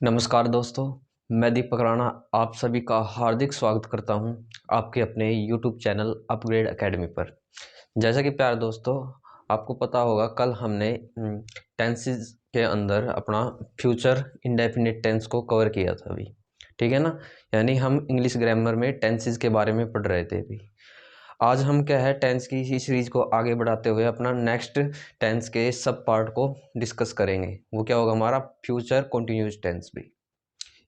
नमस्कार दोस्तों, मैं दीपक राणा आप सभी का हार्दिक स्वागत करता हूं आपके अपने YouTube चैनल अपग्रेड एकेडमी पर। जैसा कि प्यारे दोस्तों, आपको पता होगा कल हमने टेंसेस के अंदर अपना फ्यूचर इंडेफिनिट टेंस को कवर किया था अभी, ठीक है ना। यानी हम इंग्लिश ग्रामर में टेंसेस के बारे में पढ़ रहे थे अभी। आज हम क्या है टेंस की इसी सीरीज को आगे बढ़ाते हुए अपना नेक्स्ट टेंस के सब पार्ट को डिस्कस करेंगे। वो क्या होगा, हमारा फ्यूचर कंटिन्यूअस टेंस भी।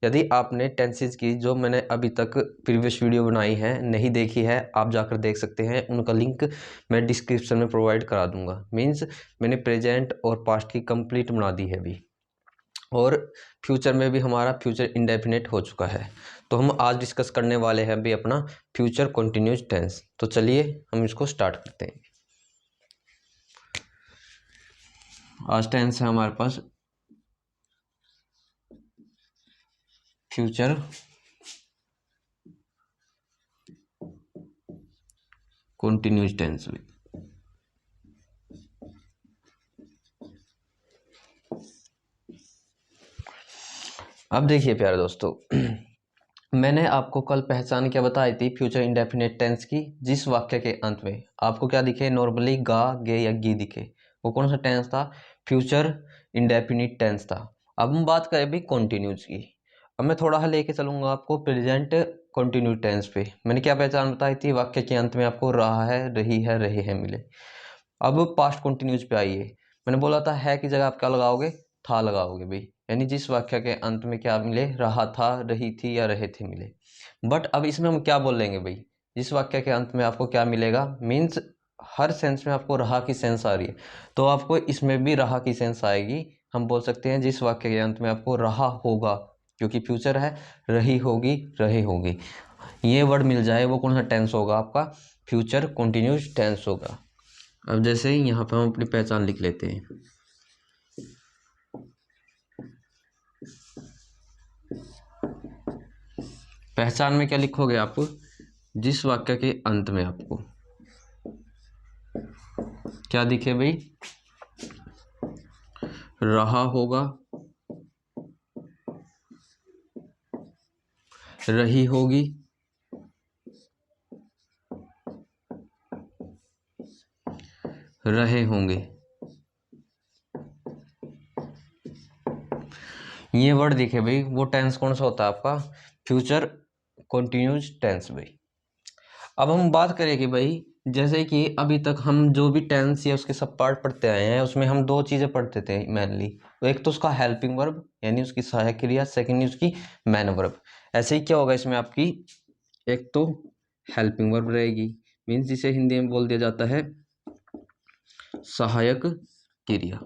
यदि आपने टेंसेस की जो मैंने अभी तक प्रीवियस वीडियो बनाई है नहीं देखी है, आप जाकर देख सकते हैं। उनका लिंक मैं डिस्क्रिप्शन में प्रोवाइड करा दूंगा। मीन्स मैंने प्रेजेंट और पास्ट की कंप्लीट बना दी है अभी, और फ्यूचर में भी हमारा फ्यूचर इंडेफिनिट हो चुका है। तो हम आज डिस्कस करने वाले हैं अभी अपना फ्यूचर कंटिन्यूअस टेंस। तो चलिए हम इसको स्टार्ट करते हैं। आज टेंस है हमारे पास फ्यूचर कंटिन्यूअस टेंस भी। अब देखिए प्यारे दोस्तों, मैंने आपको कल पहचान क्या बताई थी फ्यूचर इंडेफिनिट टेंस की। जिस वाक्य के अंत में आपको क्या दिखे, नॉर्मली गा गे या गी दिखे, वो कौन सा टेंस था? फ्यूचर इंडेफिनिट टेंस था। अब हम बात करें भी कंटिन्यूस की। अब मैं थोड़ा सा लेके चलूंगा आपको प्रेजेंट कंटिन्यूस टेंस पे। मैंने क्या पहचान बताई थी? वाक्य के अंत में आपको रहा है, रही है, रहे हैं मिले। अब पास्ट कंटिन्यूस पे आइए। मैंने बोला था है की जगह आप क्या लगाओगे? था लगाओगे भाई। यानी जिस वाक्य के अंत में क्या मिले, रहा था, रही थी या रहे थे मिले। बट अब इसमें हम क्या बोलेंगे भाई? जिस वाक्य के अंत में आपको क्या मिलेगा, मीन्स हर सेंस में आपको रहा की सेंस आ रही है, तो आपको इसमें भी रहा की सेंस आएगी। हम बोल सकते हैं जिस वाक्य के अंत में आपको रहा होगा, क्योंकि फ्यूचर है, रही होगी, रहे होगी, ये वर्ड मिल जाए, वो कौन सा टेंस होगा? आपका फ्यूचर कंटिन्यूअस टेंस होगा। अब जैसे ही यहाँ पर हम अपनी पहचान लिख लेते हैं। पहचान में क्या लिखोगे आप? जिस वाक्य के अंत में आपको क्या दिखे भाई? रहा होगा, रही होगी, रहे होंगे, ये वर्ड दिखे भाई, वो टेंस कौन सा होता है आपका? फ्यूचर कंटिन्यूअस टेंस भाई। अब हम बात करें कि भाई जैसे कि अभी तक हम जो भी टेंस या उसके सब पार्ट पढ़ते आए हैं, उसमें हम दो चीज़ें पढ़ते थे मेनली। एक तो उसका हेल्पिंग वर्ब यानी उसकी सहायक क्रिया, सेकेंड उसकी मैन वर्ब। ऐसे ही क्या होगा इसमें आपकी, एक तो हेल्पिंग वर्ब रहेगी, मीन्स जिसे हिंदी में बोल दिया जाता है सहायक क्रिया।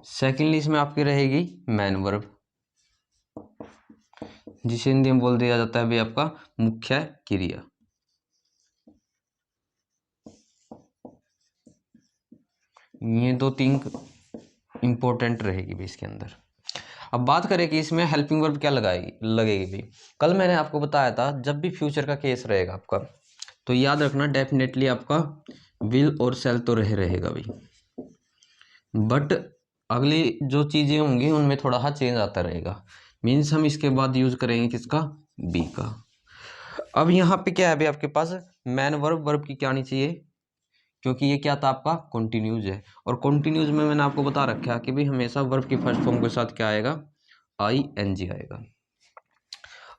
सेकेंडली इसमें आपकी रहेगी मैन वर्ब, जिसे हिंदी में बोल दिया जाता है भाई आपका मुख्य क्रिया। ये दो तीन इंपॉर्टेंट रहेगी भी इसके अंदर। अब बात करें कि इसमें हेल्पिंग वर्ब क्या लगेगी भी। कल मैंने आपको बताया था जब भी फ्यूचर का केस रहेगा आपका, तो याद रखना डेफिनेटली आपका विल और सेल तो रहेगा भाई, बट अगली जो चीजें होंगी उनमें थोड़ा सा चेंज आता रहेगा। मीन्स हम इसके बाद यूज करेंगे किसका? बी का। अब यहाँ पे क्या है भाई आपके पास? मैन वर्ब, वर्ब की क्या आनी चाहिए, क्योंकि ये क्या था आपका? कंटिन्यूज है, और कंटिन्यूज में मैंने आपको बता रखा है कि भाई हमेशा वर्ब की फर्स्ट फॉर्म के साथ क्या आएगा? ING आएगा।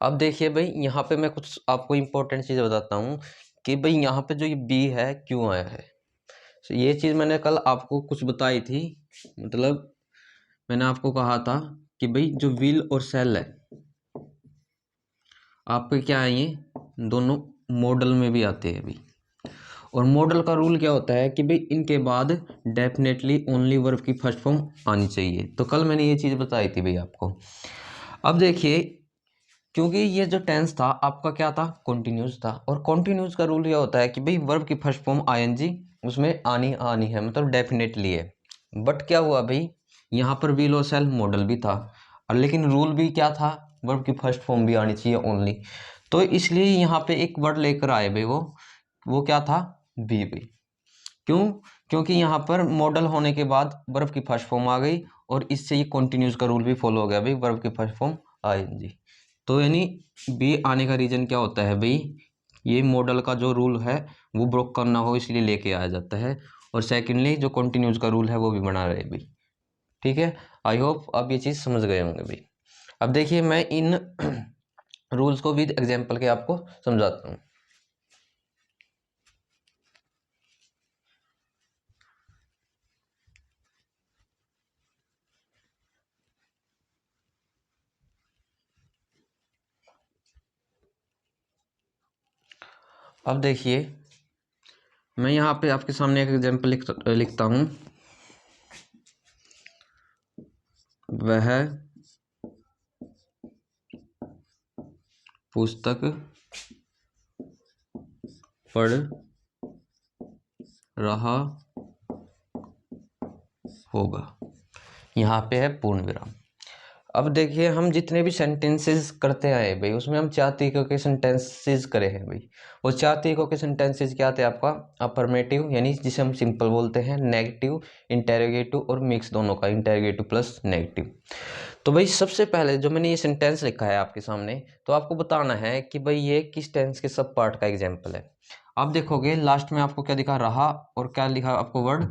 अब देखिए भाई यहाँ पे मैं कुछ आपको इंपॉर्टेंट चीज़ बताता हूँ कि भाई यहाँ पे जो ये बी है क्यों आया है। तो ये चीज़ मैंने कल आपको कुछ बताई थी। मतलब मैंने आपको कहा था कि भाई जो विल और सेल है आपके क्या है, ये दोनों मॉडल में भी आते हैं भाई। और मॉडल का रूल क्या होता है कि भाई इनके बाद डेफिनेटली ओनली वर्ब की फर्स्ट फॉर्म आनी चाहिए। तो कल मैंने ये चीज़ बताई थी भाई आपको। अब देखिए, क्योंकि ये जो टेंस था आपका क्या था? कंटिन्यूस था, और कंटिन्यूस का रूल ये होता है कि भाई वर्ब की फर्स्ट फॉर्म ING उसमें आनी आनी है, मतलब डेफिनेटली है। बट क्या हुआ भाई, यहाँ पर विल और सेल मॉडल भी था, और लेकिन रूल भी क्या था? वर्ब की फर्स्ट फॉर्म भी आनी चाहिए ओनली। तो इसलिए यहाँ पे एक वर्ड लेकर आए भाई, वो क्या था? बी भाई। क्यों? क्योंकि यहाँ पर मॉडल होने के बाद वर्ब की फर्स्ट फॉर्म आ गई, और इससे ये कॉन्टिन्यूस का रूल भी फॉलो हो गया भाई, वर्ब की फर्स्ट फॉर्म आईएनजी। तो यानी बी आने का रीजन क्या होता है भाई, ये मॉडल का जो रूल है वो ब्रोक करना हो इसलिए लेके आया जाता है, और सेकेंडली जो कॉन्टिन्यूस का रूल है वो भी बना रहे भाई। ठीक है, आई होप आप ये चीज़ समझ गए होंगे भाई। अब देखिए मैं इन रूल्स को विद एग्जाम्पल के आपको समझाता हूँ। अब देखिए मैं यहाँ पे आपके सामने एक एग्जाम्पल लिखता हूँ। वह पुस्तक पढ़ रहा होगा, यहाँ पे है पूर्ण विराम। अब देखिए हम जितने भी सेंटेंसेस करते आए भाई उसमें हम 4 तरीकों के सेंटेंसेस करे हैं भाई। वो 4 तरीकों के सेंटेंसेस क्या थे आपका, अफर्मेटिव यानी जिसे हम सिंपल बोलते हैं, नेगेटिव, इंटेरोगेटिव और मिक्स दोनों का, इंटेरोगेटिव प्लस नेगेटिव। तो भाई सबसे पहले जो मैंने ये सेंटेंस लिखा है आपके सामने, तो आपको बताना है कि भाई ये किस टेंस के सब पार्ट का एग्जाम्पल है। आप देखोगे लास्ट में आपको क्या दिखा, रहा, और क्या लिखा आपको, वर्ड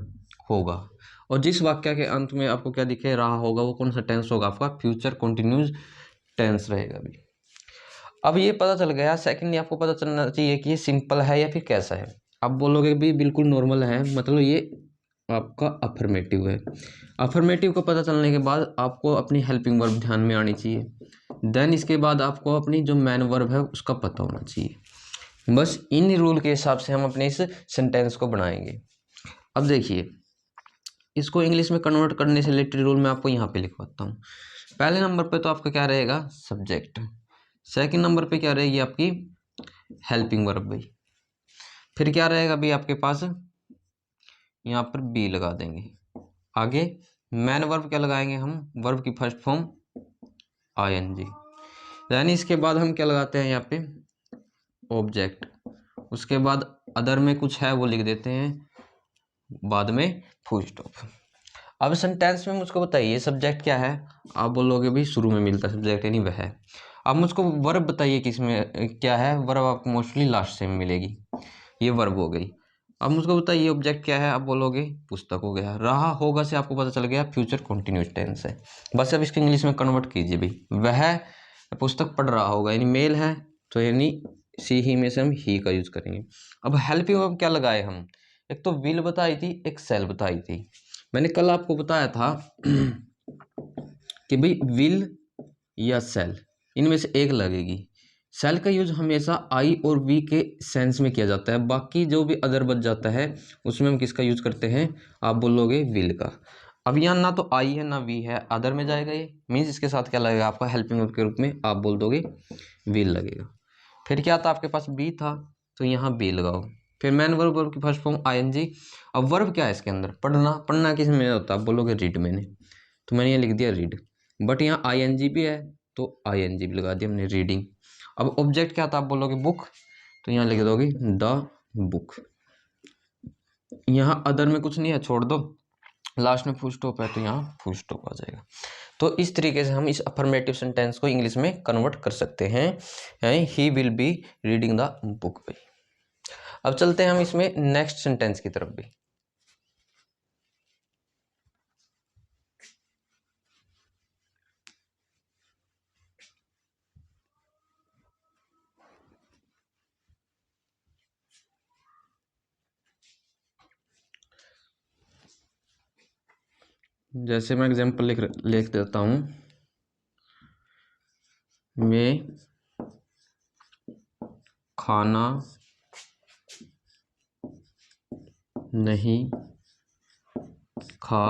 होगा। और जिस वाक्य के अंत में आपको क्या दिखे, रहा होगा, वो कौन सा टेंस होगा आपका, फ्यूचर कंटिन्यूस टेंस रहेगा भी। अब ये पता चल गया। सेकंडली आपको पता चलना चाहिए कि ये सिंपल है या फिर कैसा है। आप बोलोगे भी बिल्कुल नॉर्मल है, मतलब ये आपका अफर्मेटिव है। अफर्मेटिव को पता चलने के बाद आपको अपनी हेल्पिंग वर्ब ध्यान में आनी चाहिए। देन इसके बाद आपको अपनी जो मैन वर्ब है उसका पता होना चाहिए। बस इन रूल के हिसाब से हम अपने इस सेंटेंस को बनाएंगे। अब देखिए इसको इंग्लिश में कन्वर्ट करने से रिलेटेड रूल मैं आपको यहाँ पे लिखवाता हूँ। पहले नंबर पे तो आपका क्या रहेगा, सब्जेक्ट। सेकंड नंबर पे क्या रहेगी आपकी हेल्पिंग वर्ब भाई। फिर क्या रहेगा भाई आपके पास, यहाँ पर बी लगा देंगे। आगे मैन वर्ब क्या लगाएंगे हम, वर्ब की फर्स्ट फॉर्म आईएनजी। यानी इसके बाद हम क्या लगाते हैं यहाँ पे, ऑब्जेक्ट। उसके बाद अदर में कुछ है वो लिख देते हैं, बाद में फुल स्टॉप। अब सेंटेंस में मुझको बताइए सब्जेक्ट क्या है। आप बोलोगे भाई शुरू में मिलता सब्जेक्ट यानी वह है। अब मुझको वर्ब बताइए किस में क्या है, वर्ब आपको मोस्टली लास्ट से मिलेगी, ये वर्ब हो गई। अब मुझको बताइए ऑब्जेक्ट क्या है, आप बोलोगे पुस्तक हो गया। रहा होगा से आपको पता चल गया फ्यूचर कंटिन्यूस टेंस है। बस अब इसको इंग्लिश में कन्वर्ट कीजिए भाई। वह पुस्तक पढ़ रहा होगा यानी मेल है, तो यानी सी ही में से हम ही का यूज करेंगे। अब हेल्पिंग वर्ब क्या लगाए हम, एक तो विल बताई थी, एक सेल बताई थी। मैंने कल आपको बताया था कि भाई विल या सेल इनमें से एक लगेगी। सेल का यूज हमेशा आई और वी के सेंस में किया जाता है, बाकी जो भी अदर बच जाता है उसमें हम किसका यूज करते हैं, आप बोलोगे विल का। अब यहाँ ना तो आई है ना वी है, अदर में जाएगा ये, मीन्स इसके साथ क्या लगेगा आपका हेल्पिंग वर्ब के रूप में, आप बोल दोगे विल लगेगा। फिर क्या था आपके पास बी था, तो यहाँ बी लगाओ। फिर मैन वर्ब की फर्स्ट फॉर्म आईएनजी। अब वर्ब क्या है इसके अंदर, पढ़ना। पढ़ना किस में होता है, आप बोलोगे रीड मैंने, तो मैंने ये लिख दिया रीड। बट यहाँ आईएनजी भी है तो आईएनजी भी लगा दिया हमने, रीडिंग। अब ऑब्जेक्ट क्या था, आप बोलोगे बुक, तो यहाँ लिख दोगे द बुक। यहाँ अदर में कुछ नहीं है, छोड़ दो, लास्ट में फुल स्टॉप है तो यहाँ फुल स्टॉप आ जाएगा। तो इस तरीके से हम इस अफर्मेटिव सेंटेंस को इंग्लिश में कन्वर्ट कर सकते हैं, he will be reading the book पे। अब चलते हैं हम इसमें नेक्स्ट सेंटेंस की तरफ भी। जैसे मैं एग्जांपल लिख देता हूं, मैं खाना नहीं खा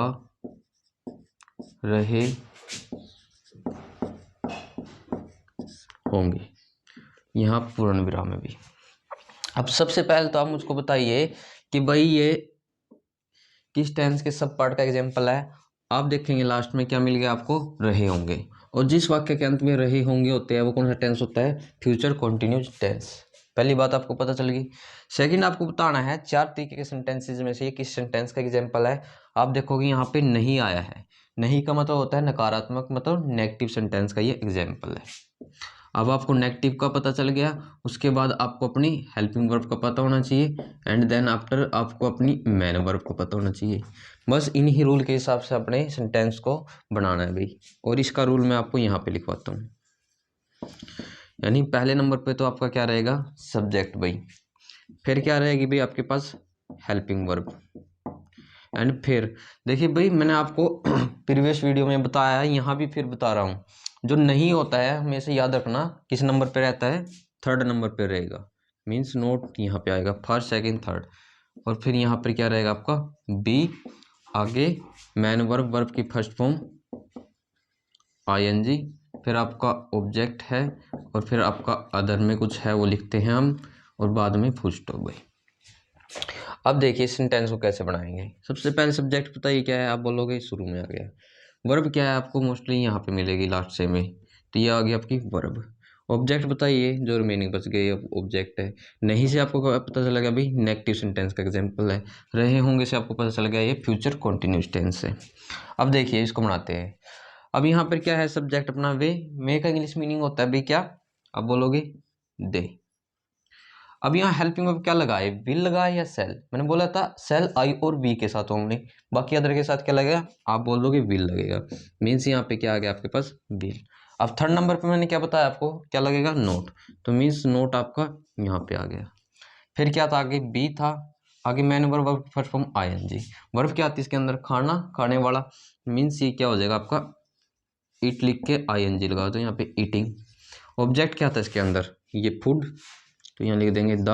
रहे होंगे, यहाँ पूर्ण विराम में भी। अब सबसे पहले तो आप मुझको बताइए कि भाई ये किस टेंस के सब पार्ट का एग्जांपल है। आप देखेंगे लास्ट में क्या मिल गया आपको, रहे होंगे। और जिस वाक्य के अंत में रहे होंगे होते हैं वो कौन सा टेंस होता है, फ्यूचर कंटिन्यूस टेंस। पहली बात आपको पता चल गई। सेकंड आपको बताना है 4 तरीके के सेंटेंसेस में से ये किस सेंटेंस का एग्जांपल है। आप देखोगे यहाँ पे नहीं आया है, नहीं का मतलब होता है नकारात्मक, मतलब नेगेटिव सेंटेंस का ये एग्जाम्पल है। अब आपको नेगेटिव का पता चल गया, उसके बाद आपको अपनी हेल्पिंग वर्ब का पता होना चाहिए, एंड देन आफ्टर आपको अपनी मेन वर्ब का पता होना चाहिए। बस इन्हीं रूल के हिसाब से अपने सेंटेंस को बनाना है भाई। और इसका रूल मैं आपको यहाँ पे लिखवाता हूँ। यानी पहले नंबर पे तो आपका क्या रहेगा, सब्जेक्ट भाई। फिर क्या रहेगी भाई आपके पास, हेल्पिंग वर्ब। एंड फिर देखिए भाई, मैंने आपको प्रीवियस वीडियो में बताया है, यहाँ भी फिर बता रहा हूँ, जो नहीं होता है हमेशा याद रखना किस नंबर पे रहता है, थर्ड नंबर पे रहेगा। मीन्स नोट यहाँ पे आएगा फर्स्ट सेकंड थर्ड। और फिर यहाँ पर क्या रहेगा आपका, बी, आगे मैन वर्ब, वर्ब की फर्स्ट फॉर्म आईएनजी, फिर आपका ऑब्जेक्ट है, और फिर आपका अदर में कुछ है वो लिखते हैं हम, और बाद में फुल स्टॉप भाई। अब देखिए सेंटेंस को कैसे बनाएंगे। सबसे पहले सब्जेक्ट पता ही क्या है, आप बोलोगे शुरू में आ गया। वर्ब क्या है, आपको मोस्टली यहाँ पे मिलेगी लास्ट से में, तो ये आ गई आपकी वर्ब। ऑब्जेक्ट बताइए, जो रिमेनिंग बच गई ऑब्जेक्ट है। नहीं से आपको पता चलेगा भाई नेगेटिव सेंटेंस का एग्जांपल है। रहे होंगे से आपको पता चल गया ये फ्यूचर कंटिन्यूअस टेंस है। अब देखिए इसको बनाते हैं। अब यहाँ पर क्या है, सब्जेक्ट अपना वे, मे का इंग्लिश मीनिंग होता है भाई क्या, अब बोलोगे दे। अब यहाँ हेल्पिंग वर्ब क्या लगाए, विल लगाए या सेल। मैंने बोला था सेल आई और वी के साथ होंगे, बाकी अदर के साथ क्या लगेगा, आप बोल दोगे विल लगेगा। मीन्स यहाँ पे क्या आ गया आपके पास, विल। अब थर्ड नंबर पे मैंने क्या बताया आपको, क्या लगेगा, नोट। तो मीन्स नोट आपका यहाँ पे आ गया। फिर क्या था आगे, बी था, आगे main verb first form ING. Verb क्या आती है इसके अंदर, खाना, खाने वाला। मीन्स ये क्या हो जाएगा आपका, ईट लिख के आईएनजी लगा दो यहाँ पे, ईटिंग। ऑब्जेक्ट क्या था इसके अंदर, ये फूड, तो यहाँ लिख देंगे द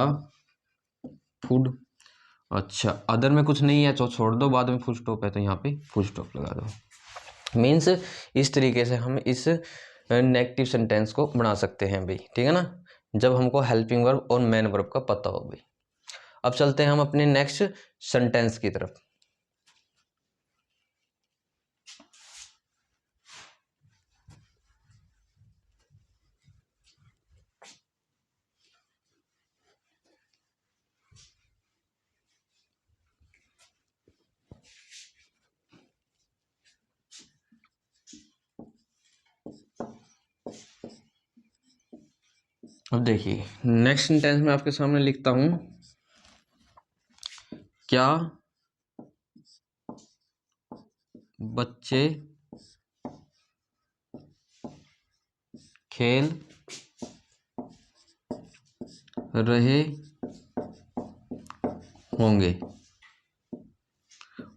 फूड। अच्छा अदर में कुछ नहीं है तो छोड़ दो, बाद में फुल स्टॉप है तो यहाँ पे फुल स्टॉप लगा दो। मीन्स इस तरीके से हम इस नेगेटिव सेंटेंस को बना सकते हैं भाई, ठीक है ना, जब हमको हेल्पिंग वर्ब और मेन वर्ब का पता हो भाई। अब चलते हैं हम अपने नेक्स्ट सेंटेंस की तरफ। अब देखिए नेक्स्ट सेंटेंस में आपके सामने लिखता हूं, क्या बच्चे खेल रहे होंगे।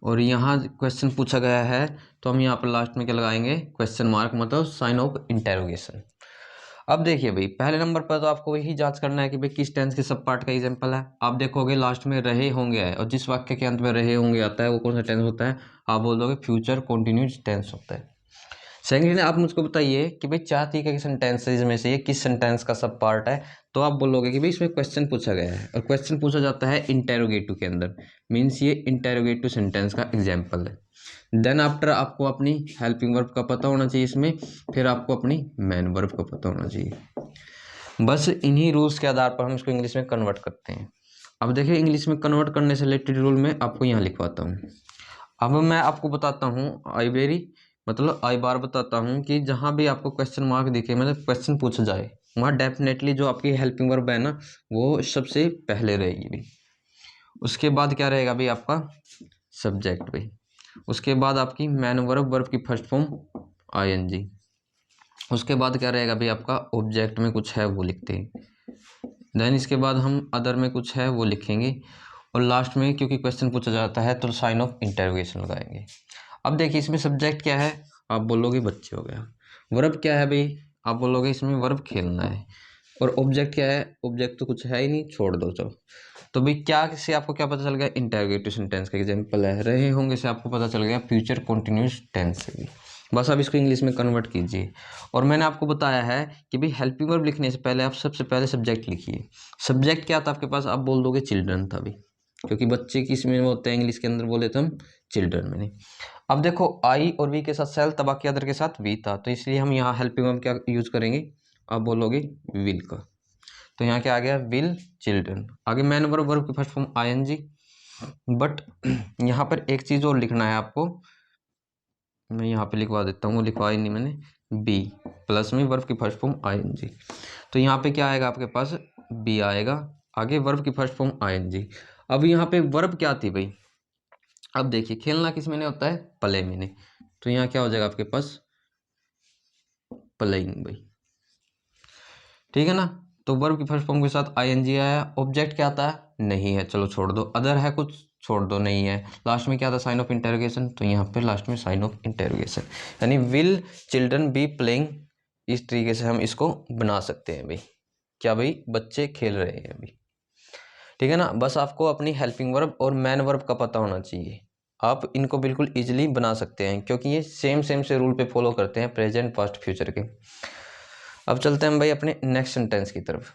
और यहाँ क्वेश्चन पूछा गया है, तो हम यहाँ पर लास्ट में क्या लगाएंगे, क्वेश्चन मार्क, मतलब साइन ऑफ इंटेरोगेशन। अब देखिए भाई पहले नंबर पर तो आपको यही जांच करना है कि भाई किस टेंस के सब पार्ट का एग्जांपल है। आप देखोगे लास्ट में रहे होंगे है, और जिस वाक्य के अंत में रहे होंगे आता है वो कौन सा टेंस होता है, आप बोल दोगे फ्यूचर कंटिन्यूअस टेंस होता है। सेकंड आप मुझको बताइए कि भाई 4 तरीके के सेंटेंसेज में से ये किस सेंटेंस का सब पार्ट है, तो आप बोलोगे कि भाई इसमें क्वेश्चन पूछा गया है, और क्वेश्चन पूछा जाता है इंटेरोगेटिव के अंदर। मीन्स ये इंटेरोगेटिव सेंटेंस का एग्जाम्पल है। देन आफ्टर आपको अपनी हेल्पिंग वर्ब का पता होना चाहिए इसमें, फिर आपको अपनी मेन वर्ब का पता होना चाहिए। बस इन्हीं रूल्स के आधार पर हम इसको इंग्लिश में कन्वर्ट करते हैं। अब देखिए इंग्लिश में कन्वर्ट करने से रिलेटेड रूल मैं आपको यहाँ लिखवाता हूँ। अब मैं आपको बताता हूँ आई वेरी, मतलब आई बार बताता हूँ कि जहाँ भी आपको क्वेश्चन मार्क दिखे, मतलब क्वेश्चन पूछा जाए, वहाँ डेफिनेटली जो आपकी हेल्पिंग वर्ब है ना वो सबसे पहले रहेगी भाई। उसके बाद क्या रहेगा भाई आपका सब्जेक्ट भाई। उसके बाद आपकी मैन वर्ब, वर्ब की फर्स्ट फॉर्म आईएनजी। उसके बाद क्या रहेगा भाई आपका ऑब्जेक्ट में कुछ है वो लिखते हैं। देन इसके बाद हम अदर में कुछ है वो लिखेंगे, और लास्ट में क्योंकि क्वेश्चन पूछा जाता है तो साइन ऑफ इंटरोगेशन लगाएंगे। अब देखिए इसमें सब्जेक्ट क्या है, आप बोलोगे बच्चे हो गया। वर्ब क्या है भाई, आप बोलोगे इसमें वर्ब खेलना है। और ऑब्जेक्ट क्या है, ऑब्जेक्ट तो कुछ है ही नहीं, छोड़ दो चलो। तो भाई क्या से आपको क्या पता चल गया, इंटरोगेटिव सेंटेंस का एग्जांपल है। रहे होंगे से आपको पता चल गया फ्यूचर कंटिन्यूअस टेंस से भी। बस आप इसको इंग्लिश में कन्वर्ट कीजिए। और मैंने आपको बताया है कि भाई हेल्पिंग वर्ब लिखने से पहले आप सबसे पहले सब्जेक्ट लिखिए। सब्जेक्ट क्या था आपके पास, आप बोल दोगे चिल्ड्रन था भाई, क्योंकि बच्चे किस में होते हैं इंग्लिश के अंदर, बोले तो हम चिल्ड्रन में नहीं। अब देखो आई और वी के साथ सेल, तब बाकी अदर के साथ वी था, तो इसलिए हम यहाँ हेल्पिंग वर्ब क्या यूज करेंगे, आप बोलोगे विल का। तो यहाँ क्या आ गया, विल चिल्ड्रन। आगे मैन वर्ब, वर्ब की फर्स्ट फॉर्म आईएनजी। बट यहाँ पर एक चीज और लिखना है आपको, मैं यहाँ पे लिखवा देता हूँ, वो लिखवा ही नहीं मैंने, बी प्लस में वर्ब की फर्स्ट फॉर्म आईएनजी। तो यहाँ पे क्या आएगा आपके पास, बी आएगा, आगे वर्ब की फर्स्ट फॉर्म आईएनजी। अब यहाँ पे वर्ब क्या थी भाई, अब देखिए खेलना किस में होता है, प्ले में। तो यहाँ क्या हो जाएगा आपके पास, प्लेइंग भाई, ठीक है ना। तो वर्ब की फर्स्ट फॉर्म के साथ आईएनजी आया, ऑब्जेक्ट क्या आता है, नहीं है, चलो छोड़ दो, अदर है कुछ, छोड़ दो, नहीं है, लास्ट में क्या था, साइन ऑफ इंटेरोगेशन, तो यहाँ पे लास्ट में साइन ऑफ इंटेरोगेशन, यानी विल चिल्ड्रन बी प्लेइंग। इस तरीके से हम इसको बना सकते हैं भाई, क्या भाई, बच्चे खेल रहे हैं अभी, ठीक है ना। बस आपको अपनी हेल्पिंग वर्ब और मैन वर्ब का पता होना चाहिए, आप इनको बिल्कुल इजीली बना सकते हैं, क्योंकि ये सेम से रूल पे फॉलो करते हैं प्रेजेंट पास्ट फ्यूचर के। अब चलते हैं भाई अपने नेक्स्ट सेंटेंस की तरफ।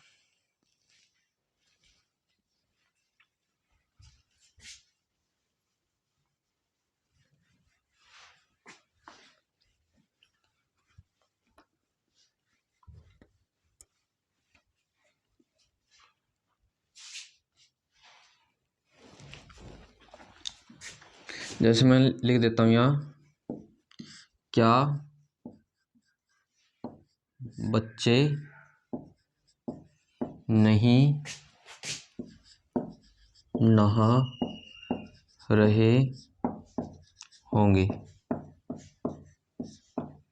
जैसे मैं लिख देता हूँ यहाँ, क्या बच्चे नहीं नहा रहे होंगे,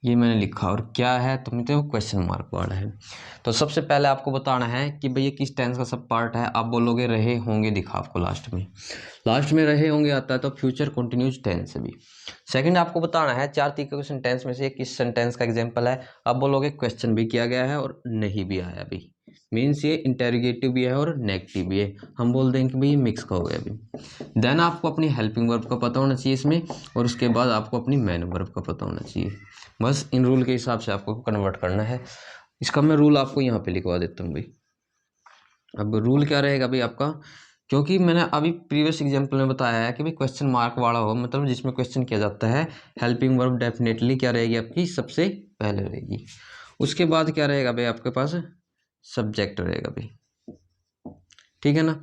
ये मैंने लिखा, और क्या है तो मतलब क्वेश्चन मार्क वर्ड है। तो सबसे पहले आपको बताना है कि भैया किस टेंस का सब पार्ट है, आप बोलोगे रहे होंगे, दिखा आपको लास्ट में रहे होंगे आता है, तो फ्यूचर कंटिन्यूज टेंस है भी। सेकंड आपको बताना है 4 तरीके के सेंटेंस में से किस सेंटेंस का एग्जांपल है, आप बोलोगे क्वेश्चन भी किया गया है और नहीं भी आया भी, मीन्स ये इंटेरोगेटिव भी है और नेगेटिव भी है, हम बोल देंगे कि भाई मिक्स का हो गया अभी। देन आपको अपनी हेल्पिंग वर्ब का पता होना चाहिए इसमें, और उसके बाद आपको अपनी मैन वर्ब का पता होना चाहिए। बस इन रूल के हिसाब से आपको कन्वर्ट करना है। इसका मैं रूल आपको यहाँ पे लिखवा देता हूँ भाई। अब रूल क्या रहेगा भाई आपका, क्योंकि मैंने अभी प्रीवियस एग्जांपल में बताया है कि भाई क्वेश्चन मार्क वाला हो, मतलब जिसमें क्वेश्चन किया जाता है, हेल्पिंग वर्ब डेफिनेटली क्या रहेगी आपकी, सबसे पहले रहेगी। उसके बाद क्या रहेगा भाई आपके पास, सब्जेक्ट रहेगा भाई, ठीक है ना।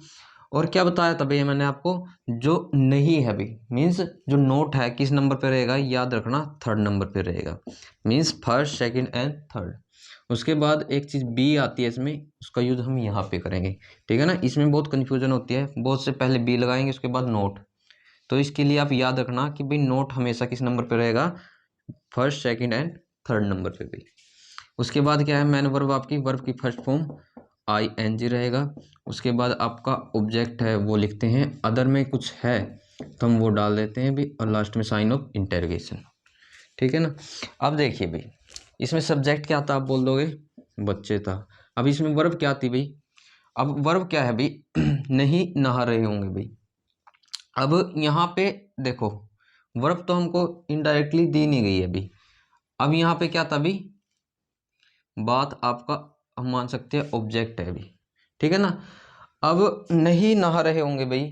और क्या बताया था भैया मैंने आपको, जो नहीं है भाई, मीन्स जो नोट है किस नंबर पे रहेगा, याद रखना थर्ड नंबर पे रहेगा, means first second and third. उसके बाद एक चीज़ बी आती है इसमें, उसका यूज हम यहाँ पे करेंगे, ठीक है ना। इसमें बहुत कन्फ्यूजन होती है, बहुत से पहले बी लगाएंगे उसके बाद नोट, तो इसके लिए आप याद रखना कि भाई नोट हमेशा किस नंबर पे रहेगा, first second and third number पे भी। उसके बाद क्या है, मैन वर्ब आपकी, वर्ब की first form I N G रहेगा। उसके बाद आपका ऑब्जेक्ट है वो लिखते हैं, अदर में कुछ है तो हम वो डाल देते हैं भी, और लास्ट में साइन ऑफ इंटेरोगेशन, ठीक है ना। अब देखिए भाई, इसमें सब्जेक्ट क्या था, आप बोल दोगे बच्चे था। अब इसमें वर्ब क्या थी भाई, अब वर्ब क्या है भाई नहीं नहा रहे होंगे भाई। अब यहाँ पे देखो, वर्ब तो हमको इनडायरेक्टली दी नहीं गई है अभी। अब यहाँ पे क्या था अभी, बात आपका हम मान सकते हैं ऑब्जेक्ट है अभी, ठीक है ना। अब नहीं नहा रहे होंगे भाई,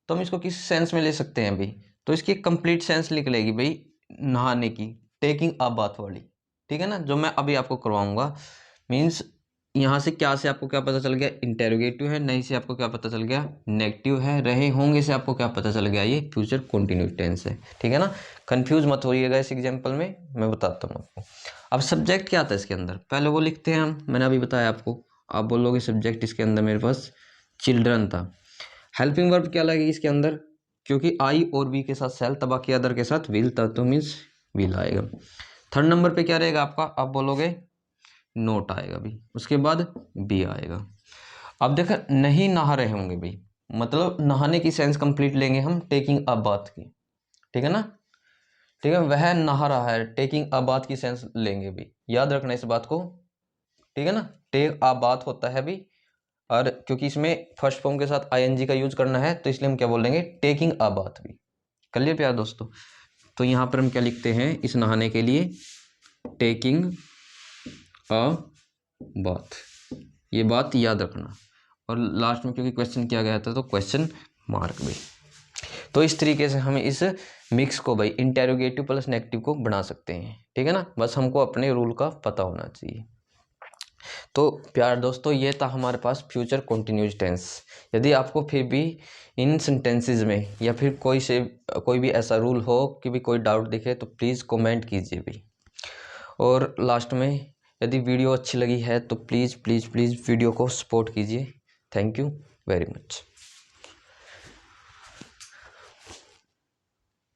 तो हम इसको किस सेंस में ले सकते हैं भाई, तो इसकी कंप्लीट सेंस लिख लेगी भाई, नहाने की, टेकिंग अ बाथ वाली, ठीक है ना, जो मैं अभी आपको करवाऊंगा। मीन्स यहाँ से क्या से आपको क्या पता चल गया, इंटेरोगेटिव है, नहीं से आपको क्या पता चल गया, नेगेटिव है, रहे होंगे से आपको क्या पता चल गया, ये फ्यूचर कंटिन्यूस टेंस है, ठीक है ना। कंफ्यूज मत होइएगा इस एग्जाम्पल में, मैं बताता हूँ आपको। अब सब्जेक्ट क्या आता है इसके अंदर, पहले वो लिखते हैं हम, मैंने अभी बताया आपको। आप बोलोगे सब्जेक्ट इसके अंदर मेरे पास चिल्ड्रन था। हेल्पिंग वर्ब क्या लगेगी इसके अंदर, क्योंकि आई और बी के साथ सेल था, बाकी अदर के साथ विल था, तो मीन्स विल आएगा। थर्ड नंबर पे क्या रहेगा आपका, आप बोलोगे नोट आएगा भी, उसके बाद बी आएगा। अब देखो नहीं नहा रहे होंगे भाई, मतलब नहाने की सेंस कंप्लीट लेंगे हम, टेकिंग अ बाथ की, ठीक है ना, ठीक है, वह नहा रहा है, टेकिंग अ बाथ की सेंस लेंगे भी, याद रखना इस बात को, ठीक है ना। टेक अ बाथ होता है भी, और क्योंकि इसमें फर्स्ट फॉर्म के साथ आईएनजी का यूज करना है, तो इसलिए हम क्या बोलेंगे, टेकिंग अ बाथ भी। कर लिए प्यार दोस्तों। तो यहाँ पर हम क्या लिखते हैं इस नहाने के लिए, टेकिंग अ बाथ, ये बात याद रखना। और लास्ट में क्योंकि क्वेश्चन किया गया था तो क्वेश्चन मार्क भी। तो इस तरीके से हम इस मिक्स को भाई इंटेरोगेटिव प्लस नेगेटिव को बना सकते हैं, ठीक है ना। बस हमको अपने रूल का पता होना चाहिए। तो प्यारे दोस्तों, ये था हमारे पास फ्यूचर कंटिन्यूज टेंस। यदि आपको फिर भी इन सेंटेंसेस में या फिर कोई भी ऐसा रूल हो कि भी कोई डाउट दिखे तो प्लीज़ कमेंट कीजिए भी। और लास्ट में, यदि वीडियो अच्छी लगी है तो प्लीज़ प्लीज़ प्लीज़ वीडियो को सपोर्ट कीजिए। Thank you very much.